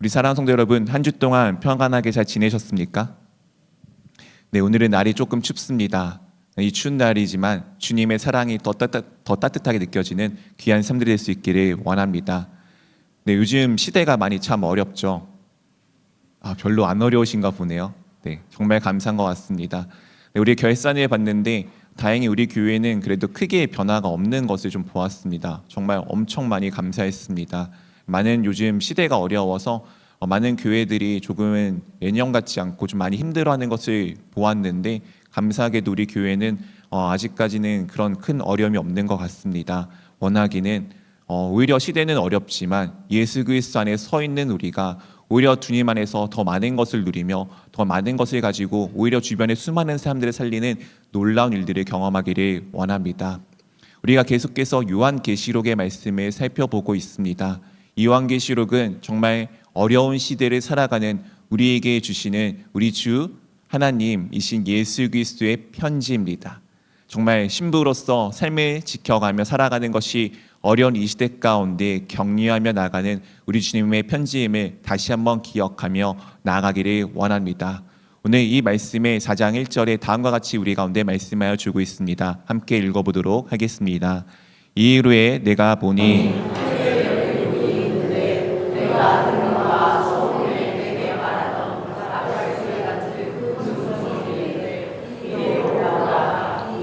우리 사랑하는 성도 여러분, 한 주 동안 평안하게 잘 지내셨습니까? 네, 오늘은 날이 조금 춥습니다. 이 추운 날이지만 주님의 사랑이 더 따뜻하게 느껴지는 귀한 삶들이 될 수 있기를 원합니다. 네, 요즘 시대가 많이 참 어렵죠. 별로 안 어려우신가 보네요. 네, 정말 감사한 것 같습니다. 네, 우리 결산을 봤는데 다행히 우리 교회는 그래도 크게 변화가 없는 것을 좀 보았습니다. 정말 엄청 많이 감사했습니다. 많은 요즘 시대가 어려워서 많은 교회들이 조금은 예년 같지 않고 좀 많이 힘들어하는 것을 보았는데 감사하게도 우리 교회는 아직까지는 그런 큰 어려움이 없는 것 같습니다. 원하기는 오히려 시대는 어렵지만 예수 그리스도 안에 서 있는 우리가 오히려 주님 안에서 더 많은 것을 누리며 더 많은 것을 가지고 오히려 주변의 수많은 사람들을 살리는 놀라운 일들을 경험하기를 원합니다. 우리가 계속해서 요한계시록의 말씀을 살펴보고 있습니다. 요한계시록은 정말 어려운 시대를 살아가는 우리에게 주시는 우리 주 하나님이신 예수 그리스도의 편지입니다. 정말 신부로서 삶을 지켜가며 살아가는 것이 어려운 이 시대 가운데 격려하며 나가는 우리 주님의 편지임을 다시 한번 기억하며 나아가기를 원합니다. 오늘 이 말씀의 4장 1절에 다음과 같이 우리 가운데 말씀하여 주고 있습니다. 함께 읽어보도록 하겠습니다. 이후에 내가 보니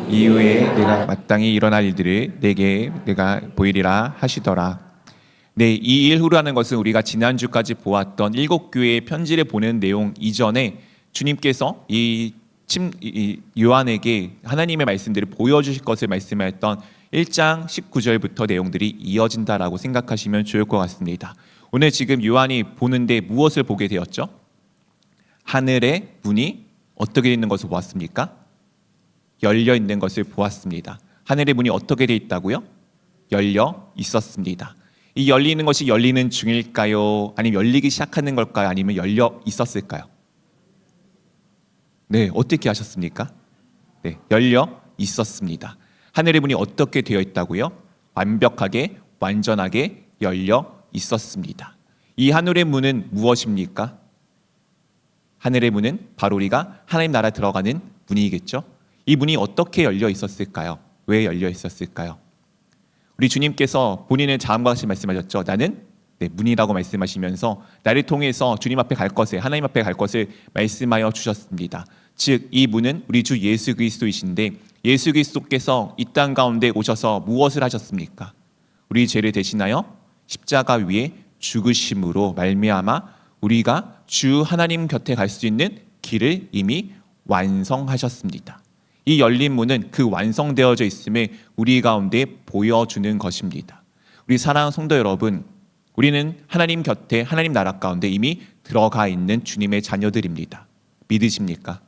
이후에 내가 마땅히 일어날 일들을 내가 보이리라 하시더라. 네, 이 일후라는 것은 우리가 지난주까지 보았던 7교회의 편지를 보는 내용 이전에 주님께서 이 요한에게 하나님의 말씀들을 보여주실 것을 말씀하였던 1장 19절부터 내용들이 이어진다라고 생각하시면 좋을 것 같습니다. 오늘 지금 요한이 보는데 무엇을 보게 되었죠? 하늘의 문이 어떻게 있는 것을 보았습니까? 열려 있는 것을 보았습니다. 하늘의 문이 어떻게 되어 있다고요? 열려 있었습니다. 이 열리는 것이 열리는 중일까요? 아니면 열리기 시작하는 걸까요? 아니면 열려 있었을까요? 네, 어떻게 하셨습니까? 네, 열려 있었습니다. 하늘의 문이 어떻게 되어 있다고요? 완벽하게, 완전하게 열려 있었습니다. 이 하늘의 문은 무엇입니까? 하늘의 문은 바로 우리가 하나님 나라에 들어가는 문이겠죠? 이 문이 어떻게 열려 있었을까요? 왜 열려 있었을까요? 우리 주님께서 본인은 다음과 같이 말씀하셨죠. 나는 문이라고 말씀하시면서 나를 통해서 주님 앞에 갈 것을, 하나님 앞에 갈 것을 말씀하여 주셨습니다. 즉 이 문은 우리 주 예수 그리스도이신데 예수 그리스도께서 이 땅 가운데 오셔서 무엇을 하셨습니까? 우리 죄를 대신하여 십자가 위에 죽으심으로 말미암아 우리가 주 하나님 곁에 갈 수 있는 길을 이미 완성하셨습니다. 이 열린 문은 그 완성되어져 있음을 우리 가운데 보여주는 것입니다. 우리 사랑하는 성도 여러분, 우리는 하나님 곁에 하나님 나라 가운데 이미 들어가 있는 주님의 자녀들입니다. 믿으십니까?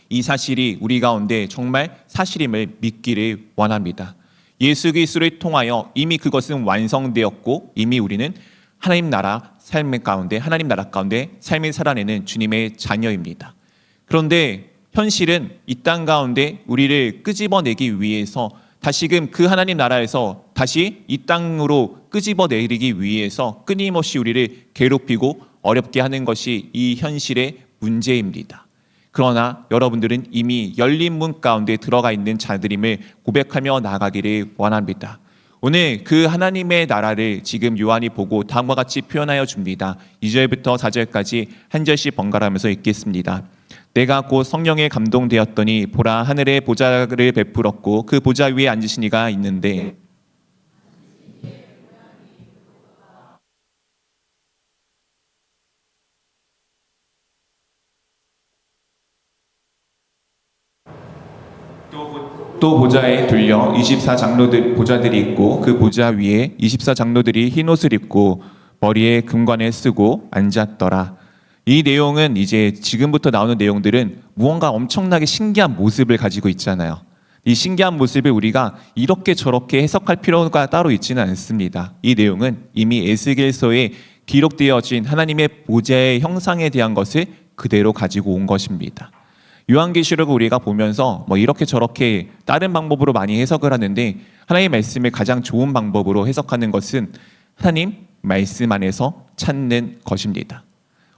이 사실이 우리 가운데 정말 사실임을 믿기를 원합니다. 예수 그리스도를 통하여 이미 그것은 완성되었고 이미 우리는 하나님 나라 삶의 가운데 하나님 나라 가운데 삶을 살아내는 주님의 자녀입니다. 그런데 현실은 이 땅 가운데 우리를 끄집어내기 위해서 다시금 그 하나님 나라에서 다시 이 땅으로 끄집어내리기 위해서 끊임없이 우리를 괴롭히고 어렵게 하는 것이 이 현실의 문제입니다. 그러나 여러분들은 이미 열린 문 가운데 들어가 있는 자들임을 고백하며 나아가기를 원합니다. 오늘 그 하나님의 나라를 지금 요한이 보고 다음과 같이 표현하여 줍니다. 2절부터 4절까지 한 절씩 번갈아가면서 읽겠습니다. 내가 곧 성령에 감동되었더니 보라 하늘에 보좌를 베풀었고 그 보좌 위에 앉으신 이가 있는데 또 보좌에 둘려 24장로들 보좌들이 있고 그 보좌 위에 24장로들이 흰 옷을 입고 머리에 금관을 쓰고 앉았더라. 이 내용은 이제 지금부터 나오는 내용들은 무언가 엄청나게 신기한 모습을 가지고 있잖아요. 이 신기한 모습을 우리가 이렇게 저렇게 해석할 필요가 따로 있지는 않습니다. 이 내용은 이미 에스겔서에 기록되어진 하나님의 보좌의 형상에 대한 것을 그대로 가지고 온 것입니다. 요한계시록을 우리가 보면서 이렇게 저렇게 다른 방법으로 많이 해석을 하는데 하나님의 말씀을 가장 좋은 방법으로 해석하는 것은 하나님 말씀 안에서 찾는 것입니다.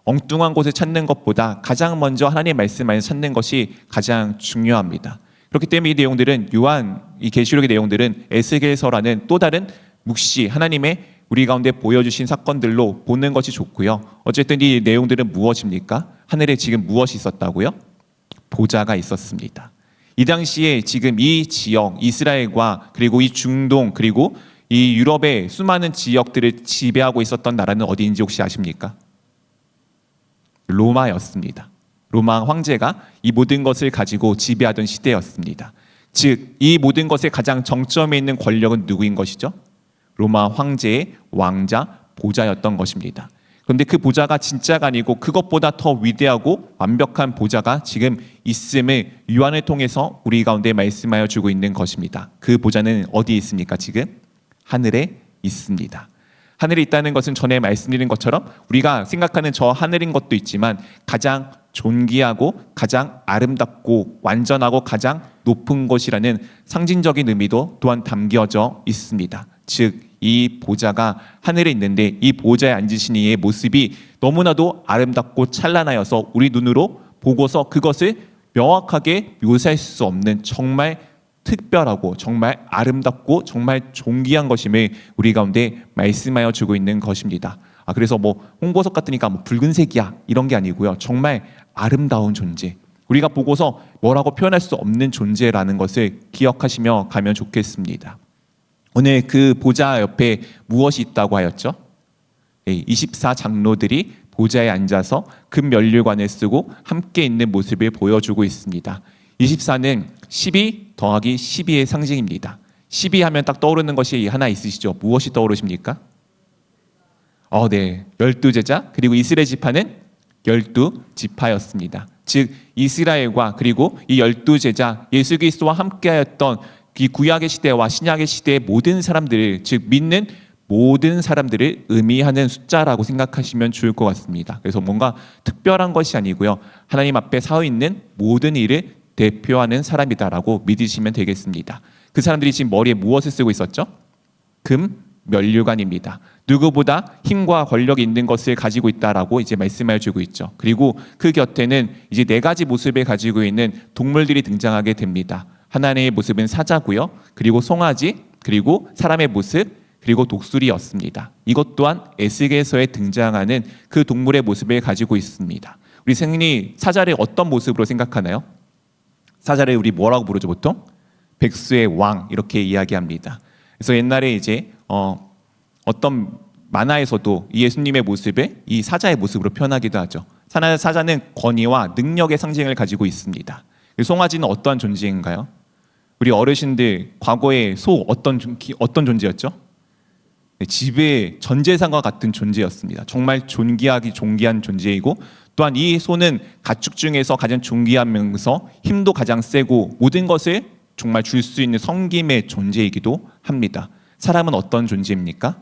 엉뚱한 곳을 찾는 것보다 가장 먼저 하나님의 말씀 안에서 찾는 것이 가장 중요합니다. 그렇기 때문에 이 내용들은 이 계시록의 내용들은 에스겔서라는 또 다른 묵시 하나님의 우리 가운데 보여주신 사건들로 보는 것이 좋고요. 어쨌든 이 내용들은 무엇입니까? 하늘에 지금 무엇이 있었다고요? 보좌가 있었습니다. 이 당시에 지금 이 지역 이스라엘과 그리고 이 중동 그리고 이 유럽의 수많은 지역들을 지배하고 있었던 나라는 어디인지 혹시 아십니까? 로마였습니다. 로마 황제가 이 모든 것을 가지고 지배하던 시대였습니다. 즉, 이 모든 것의 가장 정점에 있는 권력은 누구인 것이죠? 로마 황제의 왕자 보좌였던 것입니다. 그런데 그 보좌가 진짜가 아니고 그것보다 더 위대하고 완벽한 보좌가 지금 있음을 요한을 통해서 우리 가운데 말씀하여 주고 있는 것입니다. 그 보좌는 어디에 있습니까? 지금 하늘에 있습니다. 하늘에 있다는 것은 전에 말씀드린 것처럼 우리가 생각하는 저 하늘인 것도 있지만 가장 존귀하고 가장 아름답고 완전하고 가장 높은 것이라는 상징적인 의미도 또한 담겨져 있습니다. 즉, 이 보좌가 하늘에 있는데 이 보좌에 앉으신 이의 모습이 너무나도 아름답고 찬란하여서 우리 눈으로 보고서 그것을 명확하게 묘사할 수 없는 정말 특별하고 정말 아름답고 정말 존귀한 것임을 우리 가운데 말씀하여 주고 있는 것입니다. 그래서 홍보석 같으니까 붉은색이야 이런 게 아니고요. 정말 아름다운 존재, 우리가 보고서 뭐라고 표현할 수 없는 존재라는 것을 기억하시며 가면 좋겠습니다. 오늘 그 보좌 옆에 무엇이 있다고 하였죠? 24장로들이 보좌에 앉아서 금면류관을 쓰고 함께 있는 모습을 보여주고 있습니다. 24는 12 더하기 12의 상징입니다. 12 하면 딱 떠오르는 것이 하나 있으시죠? 무엇이 떠오르십니까? 네, 12제자 그리고 이스라엘 지파는 12지파였습니다. 즉 이스라엘과 그리고 이 12제자 예수 그리스도와 함께하였던 이 구약의 시대와 신약의 시대의 모든 사람들을, 즉 믿는 모든 사람들을 의미하는 숫자라고 생각하시면 좋을 것 같습니다. 그래서 뭔가 특별한 것이 아니고요, 하나님 앞에 서 있는 모든 일을 대표하는 사람이다라고 믿으시면 되겠습니다. 그 사람들이 지금 머리에 무엇을 쓰고 있었죠? 금 면류관입니다. 누구보다 힘과 권력이 있는 것을 가지고 있다라고 이제 말씀해 주고 있죠. 그리고 그 곁에는 이제 4가지 모습을 가지고 있는 동물들이 등장하게 됩니다. 하나님의 모습은 사자고요, 그리고 송아지, 그리고 사람의 모습, 그리고 독수리였습니다. 이것 또한 에스겔서에 등장하는 그 동물의 모습을 가지고 있습니다. 우리 생리 사자를 어떤 모습으로 생각하나요? 사자를 우리 뭐라고 부르죠 보통? 백수의 왕 이렇게 이야기합니다. 그래서 옛날에 이제 어떤 만화에서도 예수님의 모습을 이 사자의 모습으로 표현하기도 하죠. 사자는 권위와 능력의 상징을 가지고 있습니다. 송아지는 어떠한 존재인가요? 우리 어르신들 과거에 소 어떤 존재였죠? 집의 전 재산과 같은 존재였습니다. 정말 존귀한 존재이고, 또한 이 소는 가축 중에서 가장 존귀하면서 힘도 가장 세고 모든 것을 정말 줄 수 있는 섬김의 존재이기도 합니다. 사람은 어떤 존재입니까?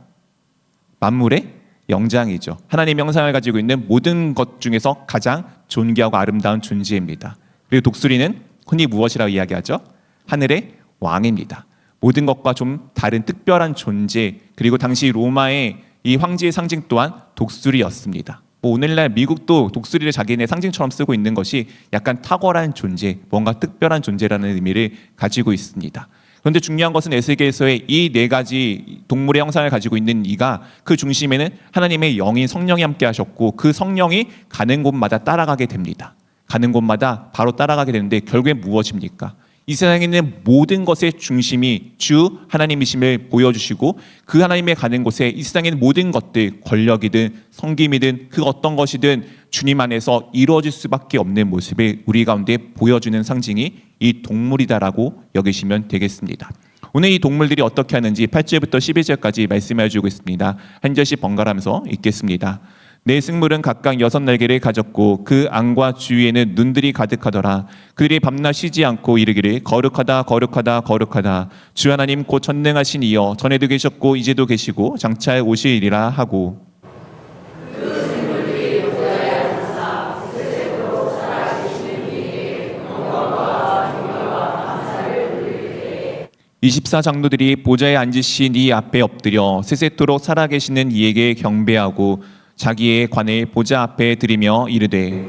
만물의 영장이죠. 하나님의 형상을 가지고 있는 모든 것 중에서 가장 존귀하고 아름다운 존재입니다. 그리고 독수리는 흔히 무엇이라고 이야기하죠? 하늘의 왕입니다. 모든 것과 좀 다른 특별한 존재, 그리고 당시 로마의 이 황제의 상징 또한 독수리였습니다. 오늘날 미국도 독수리를 자기네 상징처럼 쓰고 있는 것이 약간 탁월한 존재, 뭔가 특별한 존재라는 의미를 가지고 있습니다. 그런데 중요한 것은 에스겔서의 이 4가지 동물의 형상을 가지고 있는 이가 그 중심에는 하나님의 영인 성령이 함께 하셨고, 그 성령이 가는 곳마다 따라가게 됩니다. 가는 곳마다 바로 따라가게 되는데 결국엔 무엇입니까? 이 세상에 있는 모든 것의 중심이 주 하나님이심을 보여주시고, 그 하나님의 가는 곳에 이 세상에 있는 모든 것들, 권력이든 성김이든 그 어떤 것이든 주님 안에서 이루어질 수밖에 없는 모습을 우리 가운데 보여주는 상징이 이 동물이다라고 여기시면 되겠습니다. 오늘 이 동물들이 어떻게 하는지 8절부터 11절까지 말씀해 주고 있습니다. 한 절씩 번갈아가면서 읽겠습니다. 네 승물은 각각 6날개를 가졌고 그 안과 주위에는 눈들이 가득하더라. 그들이 밤낮 쉬지 않고 이르기를 거룩하다 거룩하다 거룩하다 주 하나님 곧 전능하신 이여, 전에도 계셨고 이제도 계시고 장차 오시리라 하고, 24 장로들이 보좌에 앉으신 이 앞에 엎드려 세세토록 살아계시는 이에게 경배하고 자기의 관을 보좌 앞에 드리며 이르되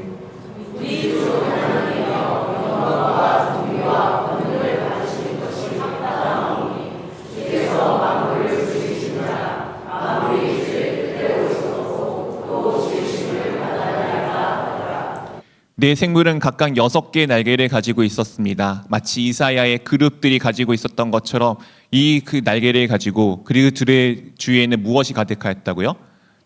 네 생물은 각각 6개의 날개를 가지고 있었습니다. 마치 이사야의 그룹들이 가지고 있었던 것처럼 이 그 날개를 가지고 그리고 둘의 주위에는 무엇이 가득하였다고요?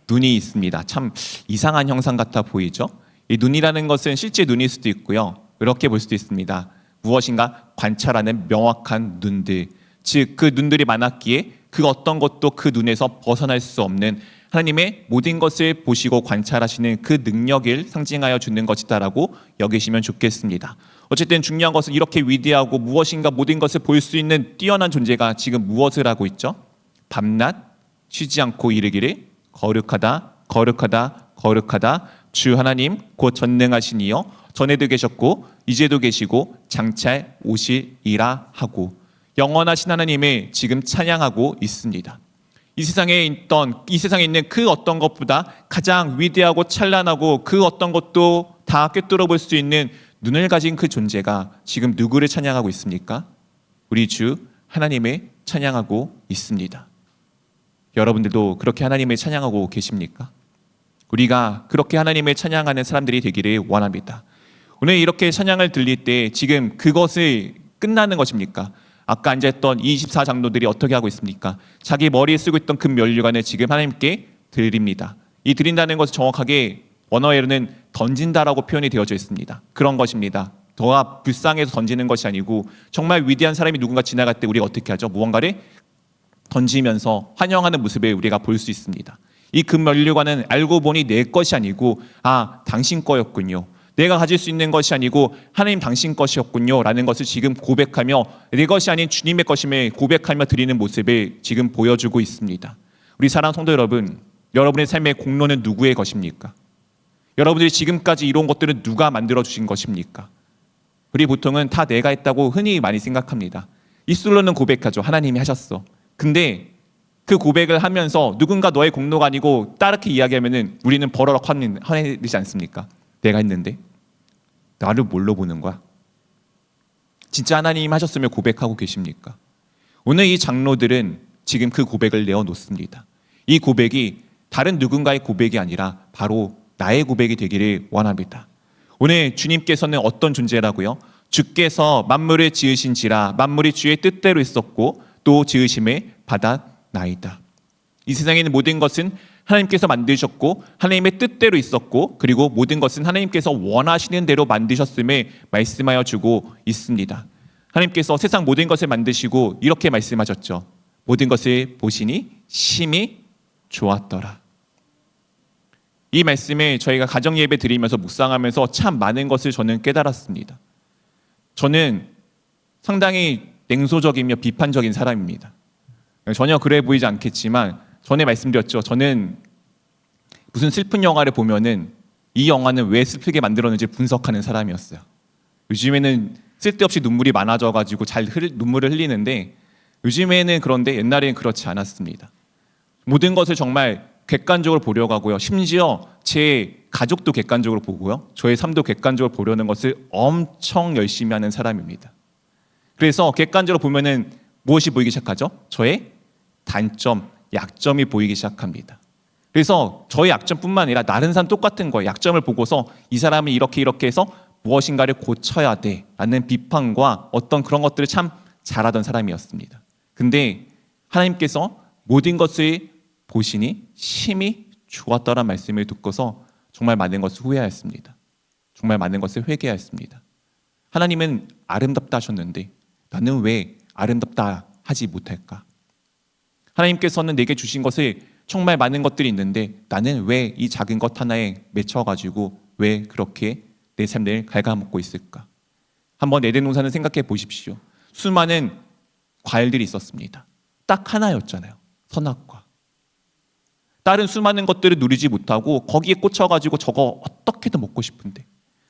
눈이 있습니다. 참 이상한 형상 같아 보이죠? 이 눈이라는 것은 실제 눈일 수도 있고요. 이렇게 볼 수도 있습니다. 무엇인가 관찰하는 명확한 눈들, 즉 그 눈들이 많았기에 그 어떤 것도 그 눈에서 벗어날 수 없는 하나님의 모든 것을 보시고 관찰하시는 그 능력을 상징하여 주는 것이다라고 여기시면 좋겠습니다. 어쨌든 중요한 것은 이렇게 위대하고 무엇인가 모든 것을 볼 수 있는 뛰어난 존재가 지금 무엇을 하고 있죠? 밤낮 쉬지 않고 이르기를 거룩하다 거룩하다 거룩하다 주 하나님 곧 전능하신 이여 전에도 계셨고 이제도 계시고 장차에 오시리라 하고 영원하신 하나님을 지금 찬양하고 있습니다. 이 세상에 있는 그 어떤 것보다 가장 위대하고 찬란하고 그 어떤 것도 다 꿰뚫어 볼 수 있는 눈을 가진 그 존재가 지금 누구를 찬양하고 있습니까? 우리 주 하나님을 찬양하고 있습니다. 여러분들도 그렇게 하나님을 찬양하고 계십니까? 우리가 그렇게 하나님을 찬양하는 사람들이 되기를 원합니다. 오늘 이렇게 찬양을 들릴 때 지금 그것을 끝나는 것입니까? 아까 앉아있던 24 장로들이 어떻게 하고 있습니까? 자기 머리에 쓰고 있던 금 면류관을 지금 하나님께 드립니다. 이 드린다는 것은 정확하게 원어에는 던진다라고 표현이 되어져 있습니다. 그런 것입니다. 더 불쌍해서 던지는 것이 아니고 정말 위대한 사람이 누군가 지나갈 때 우리가 어떻게 하죠? 무언가를 던지면서 환영하는 모습을 우리가 볼 수 있습니다. 이 금 면류관은 알고 보니 내 것이 아니고 당신 거였군요. 내가 가질 수 있는 것이 아니고 하나님 당신 것이었군요 라는 것을 지금 고백하며 내 것이 아닌 주님의 것임을 고백하며 드리는 모습을 지금 보여주고 있습니다. 우리 사랑하는 성도 여러분, 여러분의 삶의 공로는 누구의 것입니까? 여러분들이 지금까지 이룬 것들은 누가 만들어주신 것입니까? 우리 보통은 다 내가 했다고 흔히 많이 생각합니다. 입술로는 고백하죠. 하나님이 하셨어. 근데 그 고백을 하면서 누군가 너의 공로가 아니고 따르게 이야기하면은 우리는 버럭 화내지 않습니까? 내가 했는데 나를 뭘로 보는 거야? 진짜 하나님 하셨으면 고백하고 계십니까? 오늘 이 장로들은 지금 그 고백을 내어놓습니다. 이 고백이 다른 누군가의 고백이 아니라 바로 나의 고백이 되기를 원합니다. 오늘 주님께서는 어떤 존재라고요? 주께서 만물을 지으신지라 만물이 주의 뜻대로 있었고 또 지으심을 받았나이다. 이 세상에 있는 모든 것은 하나님께서 만드셨고 하나님의 뜻대로 있었고 그리고 모든 것은 하나님께서 원하시는 대로 만드셨음을 말씀하여 주고 있습니다. 하나님께서 세상 모든 것을 만드시고 이렇게 말씀하셨죠. 모든 것을 보시니 심히 좋았더라. 이 말씀을 저희가 가정예배 드리면서 묵상하면서 참 많은 것을 저는 깨달았습니다. 저는 상당히 냉소적이며 비판적인 사람입니다. 전혀 그래 보이지 않겠지만 전에 말씀드렸죠. 저는 무슨 슬픈 영화를 보면은 이 영화는 왜 슬프게 만들었는지 분석하는 사람이었어요. 요즘에는 쓸데없이 눈물이 많아져가지고 눈물을 흘리는데 요즘에는 그런데 옛날에는 그렇지 않았습니다. 모든 것을 정말 객관적으로 보려고 하고요. 심지어 제 가족도 객관적으로 보고요. 저의 삶도 객관적으로 보려는 것을 엄청 열심히 하는 사람입니다. 그래서 객관적으로 보면은 무엇이 보이기 시작하죠? 저의 단점, 약점이 보이기 시작합니다. 그래서 저의 약점뿐만 아니라 다른 사람 똑같은 거예요. 약점을 보고서 이 사람이 이렇게 해서 무엇인가를 고쳐야 돼 라는 비판과 어떤 그런 것들을 참 잘하던 사람이었습니다. 근데 하나님께서 모든 것을 보시니 심히 좋았더란 말씀을 듣고서 정말 많은 것을 후회하였습니다. 정말 많은 것을 회개하였습니다. 하나님은 아름답다 하셨는데 나는 왜 아름답다 하지 못할까? 하나님께서는 내게 주신 것을 정말 많은 것들이 있는데 나는 왜 이 작은 것 하나에 맺혀가지고 왜 그렇게 내 삶을 갉아먹고 있을까? 한번 에덴 동산을 생각해 보십시오. 수많은 과일들이 있었습니다. 딱 하나였잖아요. 선악과. 다른 수많은 것들을 누리지 못하고 거기에 꽂혀가지고 저거 어떻게든 먹고 싶은데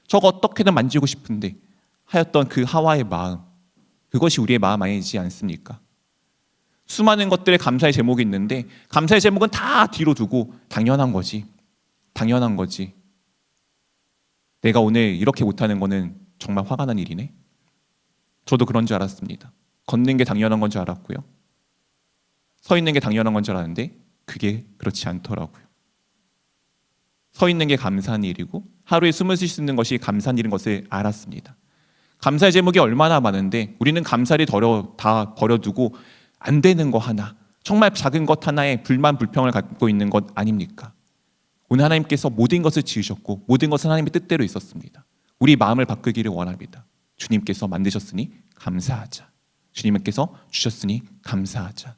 저거 어떻게든 만지고 싶은데 하였던 그 하와의 마음, 그것이 우리의 마음 아니지 않습니까? 수많은 것들의 감사의 제목이 있는데 감사의 제목은 다 뒤로 두고 당연한 거지. 당연한 거지. 내가 오늘 이렇게 못하는 거는 정말 화가 난 일이네. 저도 그런 줄 알았습니다. 걷는 게 당연한 건 줄 알았고요. 서 있는 게 당연한 건 줄 알았는데 그게 그렇지 않더라고요. 서 있는 게 감사한 일이고 하루에 숨을 쉴 수 있는 것이 감사한 일인 것을 알았습니다. 감사의 제목이 얼마나 많은데 우리는 감사를 다 버려두고 안 되는 거 하나, 정말 작은 것 하나에 불만 불평을 갖고 있는 것 아닙니까? 오늘 하나님께서 모든 것을 지으셨고 모든 것은 하나님의 뜻대로 있었습니다. 우리 마음을 바꾸기를 원합니다. 주님께서 만드셨으니 감사하자. 주님께서 주셨으니 감사하자.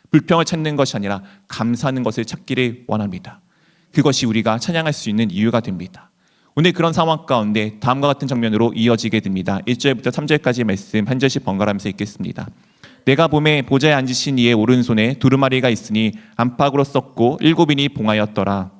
불평을 찾는 것이 아니라 감사하는 것을 찾기를 원합니다. 그것이 우리가 찬양할 수 있는 이유가 됩니다. 오늘 그런 상황 가운데 다음과 같은 장면으로 이어지게 됩니다. 1절부터 3절까지 말씀 한 절씩 번갈아가면서 읽겠습니다. 내가 봄에 보좌에 앉으신 이의 오른손에 두루마리가 있으니 안팎으로 썩고 7인이 봉하였더라.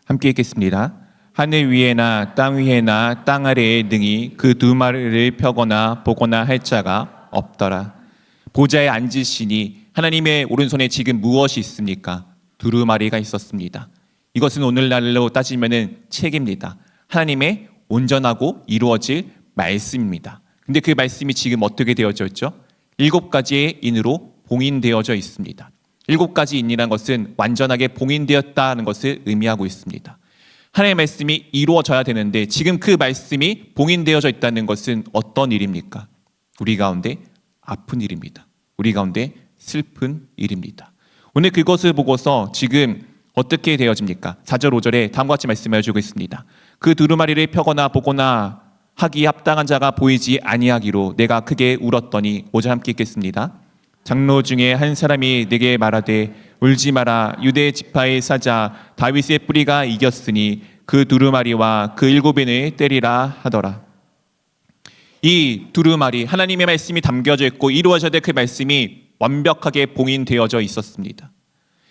함께 읽겠습니다. 하늘 위에나 땅 위에나 땅 아래에 능히 그 두루마리를 펴거나 보거나 할 자가 없더라. 보좌에 앉으시니 하나님의 오른손에 지금 무엇이 있습니까? 두루마리가 있었습니다. 이것은 오늘날로 따지면은 책입니다. 하나님의 온전하고 이루어질 말씀입니다. 근데 그 말씀이 지금 어떻게 되어져 있죠? 7가지의 인으로 봉인되어져 있습니다. 7가지 인이라는 것은 완전하게 봉인되었다는 것을 의미하고 있습니다. 하나님의 말씀이 이루어져야 되는데 지금 그 말씀이 봉인되어져 있다는 것은 어떤 일입니까? 우리 가운데 아픈 일입니다. 우리 가운데 슬픈 일입니다. 오늘 그것을 보고서 지금 어떻게 되어집니까? 4절 5절에 다음과 같이 말씀해 주고 있습니다. 그 두루마리를 펴거나 보거나 하기 합당한 자가 보이지 아니하기로 내가 크게 울었더니 5절 함께 읽겠습니다. 장로 중에 한 사람이 내게 말하되 울지 마라. 유대 지파의 사자 다윗의 뿌리가 이겼으니 그 두루마리와 그 7인을 때리라 하더라. 이 두루마리, 하나님의 말씀이 담겨져 있고 이루어져야 될 그 말씀이 완벽하게 봉인되어져 있었습니다.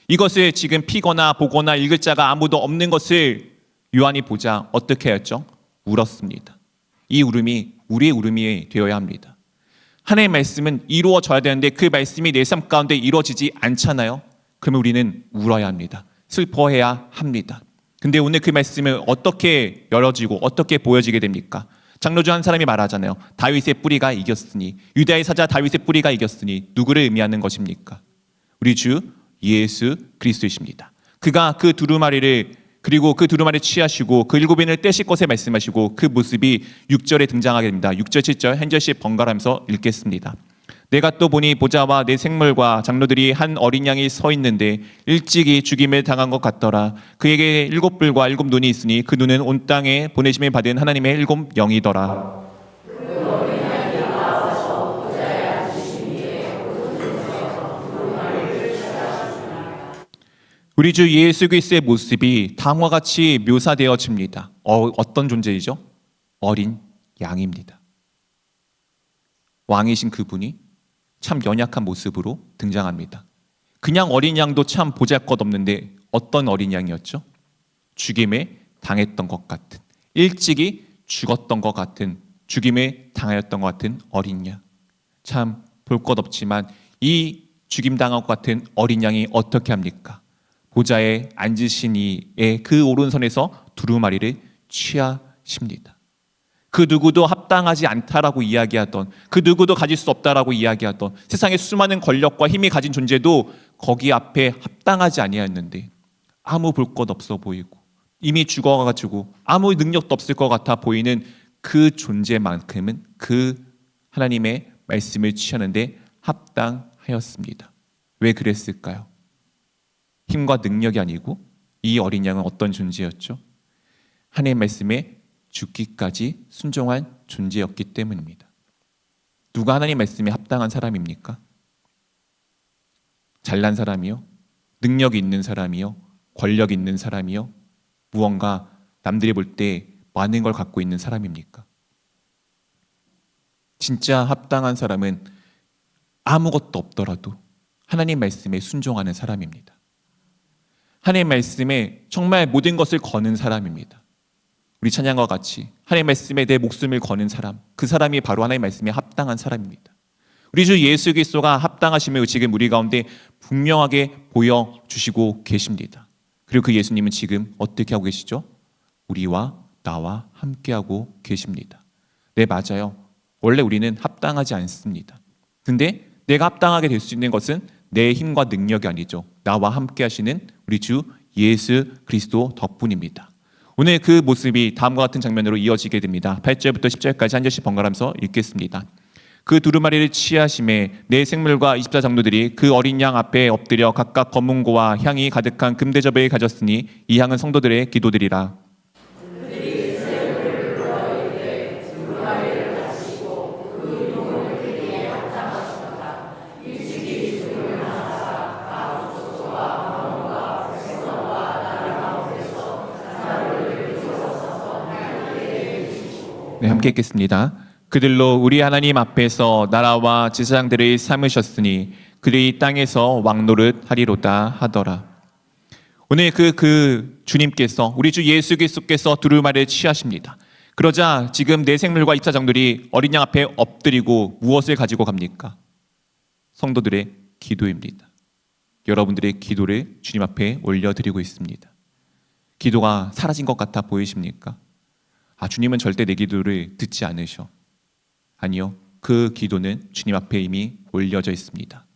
이것을 지금 피거나 보거나 읽을 자가 아무도 없는 것을 요한이 보자 어떻게 했죠? 울었습니다. 이 울음이 우리의 울음이 되어야 합니다. 하나님의 말씀은 이루어져야 되는데 그 말씀이 내 삶 가운데 이루어지지 않잖아요. 그러면 우리는 울어야 합니다. 슬퍼해야 합니다. 근데 오늘 그 말씀은 어떻게 열어지고 어떻게 보여지게 됩니까? 장로 중 한 사람이 말하잖아요. 다윗의 뿌리가 이겼으니, 유다의 사자 다윗의 뿌리가 이겼으니 누구를 의미하는 것입니까? 우리 주 예수 그리스도이십니다. 그가 그 두루마리를 그리고 그 두루마리를 취하시고 그 7인을 떼실 것에 말씀하시고 그 모습이 6절에 등장하게 됩니다. 6절 7절 한 절씩 번갈아가면서 읽겠습니다. 내가 또 보니 보좌와 내 생물과 장로들이 한 어린 양이 서 있는데 일찍이 죽임을 당한 것 같더라. 그에게 7뿔과 7눈이 있으니 그 눈은 온 땅에 보내심을 받은 하나님의 7영이더라. 우리 주 예수 그리스도의 모습이 다음과 같이 묘사되어집니다. 어떤 존재이죠? 어린 양입니다. 왕이신 그분이 참 연약한 모습으로 등장합니다. 그냥 어린 양도 참 보잘것없는데 어떤 어린 양이었죠? 죽임에 당했던 것 같은, 일찍이 죽었던 것 같은, 죽임에 당하였던 것 같은 어린 양. 참 볼 것 없지만 이 죽임당한 것 같은 어린 양이 어떻게 합니까? 보좌에 앉으신 이의 그 오른손에서 두루마리를 취하십니다. 그 누구도 합당하지 않다라고 이야기하던, 그 누구도 가질 수 없다라고 이야기하던 세상의 수많은 권력과 힘이 가진 존재도 거기 앞에 합당하지 아니하였는데 아무 볼 것 없어 보이고 이미 죽어가지고 아무 능력도 없을 것 같아 보이는 그 존재만큼은 그 하나님의 말씀을 취하는데 합당하였습니다. 왜 그랬을까요? 힘과 능력이 아니고 이 어린 양은 어떤 존재였죠? 하나님의 말씀에 죽기까지 순종한 존재였기 때문입니다. 누가 하나님 말씀에 합당한 사람입니까? 잘난 사람이요? 능력이 있는 사람이요? 권력 있는 사람이요? 무언가 남들이 볼 때 많은 걸 갖고 있는 사람입니까? 진짜 합당한 사람은 아무것도 없더라도 하나님 말씀에 순종하는 사람입니다. 하나님의 말씀에 정말 모든 것을 거는 사람입니다. 우리 찬양과 같이 하나님의 말씀에 내 목숨을 거는 사람, 그 사람이 바로 하나님의 말씀에 합당한 사람입니다. 우리 주 예수 그리스도가 합당하심을 지금 우리 가운데 분명하게 보여주시고 계십니다. 그리고 그 예수님은 지금 어떻게 하고 계시죠? 우리와 나와 함께하고 계십니다. 네, 맞아요. 원래 우리는 합당하지 않습니다. 근데 내가 합당하게 될 수 있는 것은 내 힘과 능력이 아니죠. 나와 함께 하시는 우리 주 예수 그리스도 덕분입니다. 오늘 그 모습이 다음과 같은 장면으로 이어지게 됩니다. 8절부터 10절까지 한 절씩 번갈아가면서 읽겠습니다. 그 두루마리를 취하심에 네 생물과 24장로들이 그 어린 양 앞에 엎드려 각각 검은고와 향이 가득한 금대접을 가졌으니 이 향은 성도들의 기도들이라. 네, 함께 읽겠습니다. 그들로 우리 하나님 앞에서 나라와 제사장들을 삼으셨으니 그들이 땅에서 왕노릇 하리로다 하더라. 오늘 그 주님께서 우리 주 예수 그리스도께서 두루마리를 취하십니다. 그러자 지금 네 생물과 입사장들이 어린 양 앞에 엎드리고 무엇을 가지고 갑니까? 성도들의 기도입니다. 여러분들의 기도를 주님 앞에 올려드리고 있습니다. 기도가 사라진 것 같아 보이십니까? 주님은 절대 내 기도를 듣지 않으셔. 아니요, 그 기도는 주님 앞에 이미 올려져 있습니다.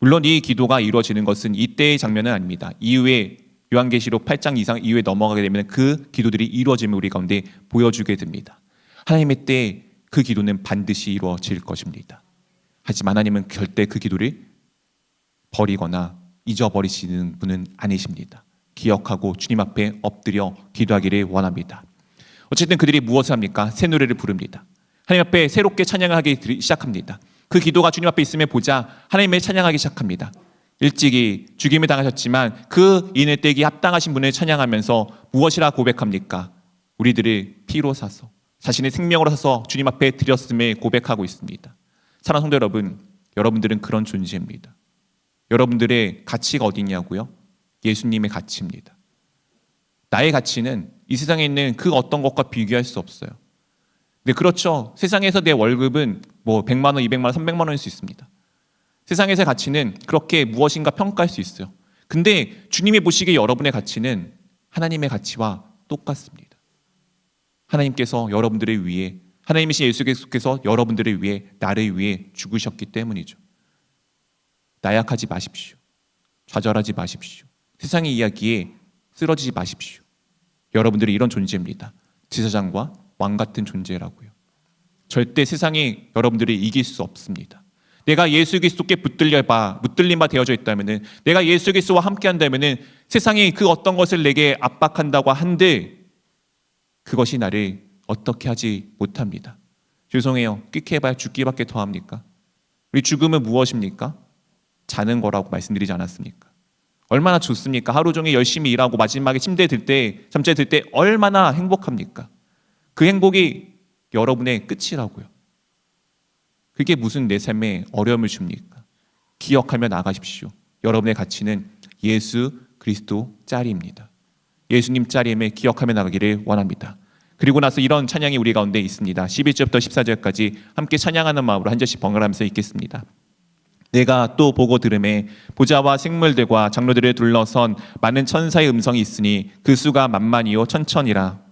물론 이 기도가 이루어지는 것은 이때의 장면은 아닙니다. 이후에 요한계시록 8장 이상 이후에 넘어가게 되면 그 기도들이 이루어짐을 우리 가운데 보여주게 됩니다. 하나님의 때에 그 기도는 반드시 이루어질 것입니다. 하지만 하나님은 절대 그 기도를 버리거나 잊어버리시는 분은 아니십니다. 기억하고 주님 앞에 엎드려 기도하기를 원합니다. 어쨌든 그들이 무엇을 합니까? 새 노래를 부릅니다. 하나님 앞에 새롭게 찬양하기 시작합니다. 그 기도가 주님 앞에 있음에 보자 하나님을 찬양하기 시작합니다. 일찍이 죽임을 당하셨지만 그 인을 떼기 합당하신 분을 찬양하면서 무엇이라 고백합니까? 우리들을 피로 사서 자신의 생명으로 사서 주님 앞에 드렸음을 고백하고 있습니다. 사랑하는 성도 여러분, 여러분들은 그런 존재입니다. 여러분들의 가치가 어디 있냐고요? 예수님의 가치입니다. 나의 가치는 이 세상에 있는 그 어떤 것과 비교할 수 없어요. 네, 그렇죠. 세상에서 내 월급은 100만 원, 200만 원, 300만 원일 수 있습니다. 세상에서의 가치는 그렇게 무엇인가 평가할 수 있어요. 근데 주님이 보시기에 여러분의 가치는 하나님의 가치와 똑같습니다. 하나님께서 여러분들을 위해, 하나님이신 예수 그리스도께서 여러분들을 위해, 나를 위해 죽으셨기 때문이죠. 나약하지 마십시오. 좌절하지 마십시오. 세상의 이야기에 쓰러지지 마십시오. 여러분들이 이런 존재입니다. 제사장과 왕 같은 존재라고요. 절대 세상이 여러분들을 이길 수 없습니다. 내가 예수 그리스도께 붙들림 바 되어져 있다면은, 내가 예수 그리스도와 함께 한다면은 세상이 그 어떤 것을 내게 압박한다고 한들 그것이 나를 어떻게 하지 못합니다. 죄송해요. 끽해봐야 죽기밖에 더합니까? 우리 죽음은 무엇입니까? 자는 거라고 말씀드리지 않았습니까? 얼마나 좋습니까? 하루 종일 열심히 일하고 마지막에 잠자에 들 때 얼마나 행복합니까? 그 행복이 여러분의 끝이라고요. 그게 무슨 내 삶에 어려움을 줍니까? 기억하며 나가십시오. 여러분의 가치는 예수 그리스도 짤입니다. 예수님 짤임을 기억하며 나가기를 원합니다. 그리고 나서 이런 찬양이 우리 가운데 있습니다. 11절부터 14절까지 함께 찬양하는 마음으로 한 절씩 번갈아가면서 읽겠습니다. 내가 또 보고 들음에 보좌와 생물들과 장로들을 둘러선 많은 천사의 음성이 있으니 그 수가 만만이요 천천이라.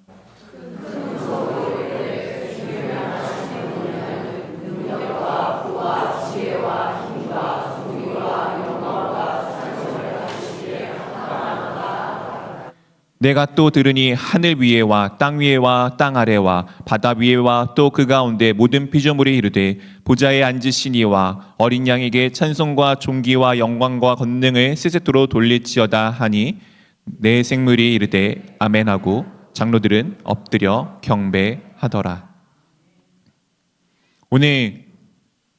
내가 또 들으니 하늘 위에와 땅 위에와 땅 아래와 바다 위에와 또 그 가운데 모든 피조물이 이르되 보좌에 앉으시니와 어린 양에게 찬송과 존귀와 영광과 권능을 세세토로 돌릴지어다 하니 내 생물이 이르되 아멘하고 장로들은 엎드려 경배하더라. 오늘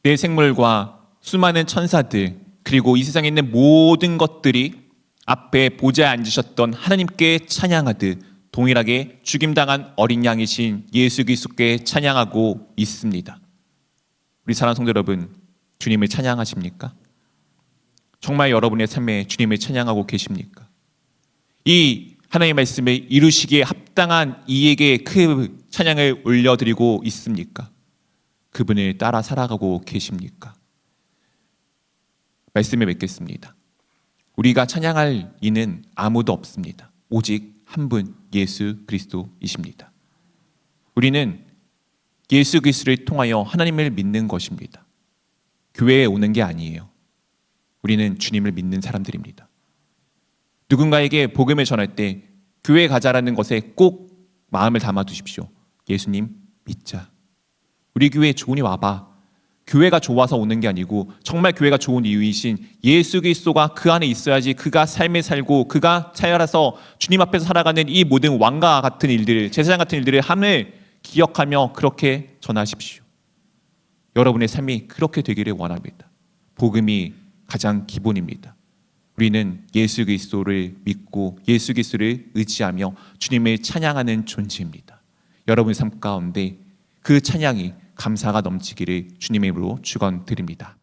내 생물과 수많은 천사들 그리고 이 세상에 있는 모든 것들이 앞에 보좌에 앉으셨던 하나님께 찬양하듯 동일하게 죽임당한 어린 양이신 예수 그리스도께 찬양하고 있습니다. 우리 사랑하는 성도 여러분, 주님을 찬양하십니까? 정말 여러분의 삶에 주님을 찬양하고 계십니까? 이 하나님의 말씀을 이루시기에 합당한 이에게 그 찬양을 올려드리고 있습니까? 그분을 따라 살아가고 계십니까? 말씀을 맺겠습니다. 우리가 찬양할 이는 아무도 없습니다. 오직 한 분 예수 그리스도이십니다. 우리는 예수 그리스도를 통하여 하나님을 믿는 것입니다. 교회에 오는 게 아니에요. 우리는 주님을 믿는 사람들입니다. 누군가에게 복음을 전할 때 교회 가자라는 것에 꼭 마음을 담아 두십시오. 예수님 믿자. 우리 교회에 좋으니 와봐. 교회가 좋아서 오는 게 아니고 정말 교회가 좋은 이유이신 예수 그리스도가 그 안에 있어야지 그가 삶을 살고 그가 살아서 주님 앞에서 살아가는 이 모든 왕과 같은 일들을, 제사장 같은 일들을 함을 기억하며 그렇게 전하십시오. 여러분의 삶이 그렇게 되기를 원합니다. 복음이 가장 기본입니다. 우리는 예수 그리스도를 믿고 예수 그리스도를 의지하며 주님을 찬양하는 존재입니다. 여러분 삶 가운데 그 찬양이 감사가 넘치기를 주님의 이름으로 축원드립니다.